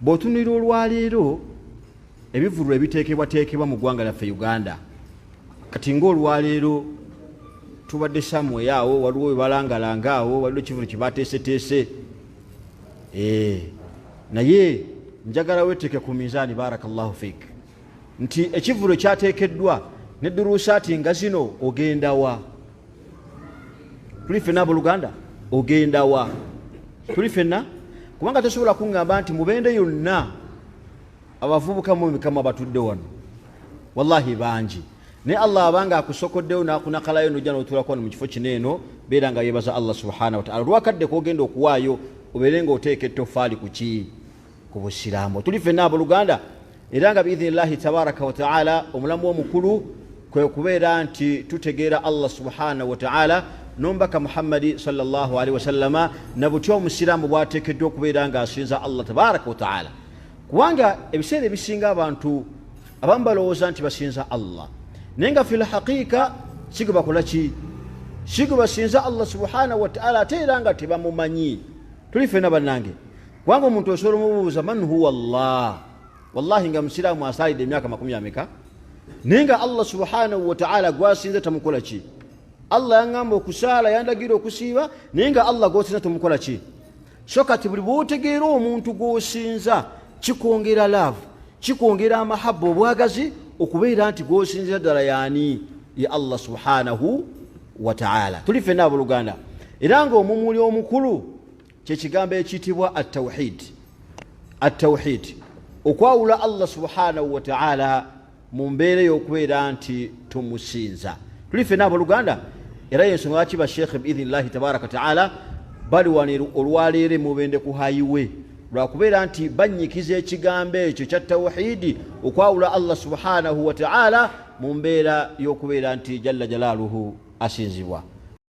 bw'otunulira olwaleero ebivvulu ebiteekebwateekebwa mu ggwanga lyaffe Uganda kati ng'olwaleero tubadde samwe awo waliwo webalangalanga awo waliwo ekivvulu kyebateeseteese naye njagala weteeke ku mizaani barakallahu fiik nti ekivvulu ekyateekeddwa ne duruusaati nga zino ogenda wa? Tuli ffenna abooluganda ogenda wa? Tuli ffenna kubanga tosobola kuŋŋamba nti mubende yonna abavubuka mu mikamu abatudde wano wallahi bangi naye Allah abanga akusokoddewo n'akunakalayo n'ojja n'otuulako wano mu kifo kino eno beera nga yeebaza Allah subhanahu wa ta'ala olwakadde k'ogenda okuwaayo obeere ng'oteeka ettoffaali ku ki? Ku busiraamu. Tuli ffenna abooluganda era nga biidhinillahi tabaraka wa ta'ala omulamu omukulu kwe kubeera nti tutegeera Allah subhanahu wa ta'ala n'omubaka Muhammadi sallallahu alaihi wasallama na butya omusiraamu bw'ateekeddwa okubeera ng'asinza Allah tabaraka wa ta'ala kubanga ebiseera ebisinga abantu abamu balowooza nti basinza Allah naye nga fil haqiqa si gwe bakola ki? Si gwe basinza Allah subhanahu wa ta'ala ate era nga tebamumanyi. Tuli ffenna bannange kubanga omuntu osobola omubuuza man huwa Allah wallahi nga musiraamu asaalidde emyaka 40 naye nga Allah subhanahu wa ta'ala gwasinze tamukola ki? Allah yaŋŋamba okusaala yandagira okusiiba naye nga Allah gwosinza tamukola ki? So kati buli bw'otegeera omuntu gw'osinza kikwongera laavu kikwongera amahabba obwagazi okubeera nti gw'osinzira ddala yaani? Ye Allah subhanahu wa ta'ala. Tuli ffenna abooluganda era ng'omumuli omukulu kyekigambo ekiyitibwa at-tawhid. At-tawhid okwawula Allah subhanahu wa ta'ala mu mbeera y'okubeera nti tumusinza. Tuli ffenna abooluganda era yensonga lwaki basheekhe biidhinillahi tabaraka wa ta'ala bali wano olwaleero mubende ku highway lwakubeera nti bannyikiza ekigambo ekyo kya tawhidi okwawula Allah subhanahu wa ta'ala mu mbeera y'okubeera nti jalla jalaaluhu asinzibwa.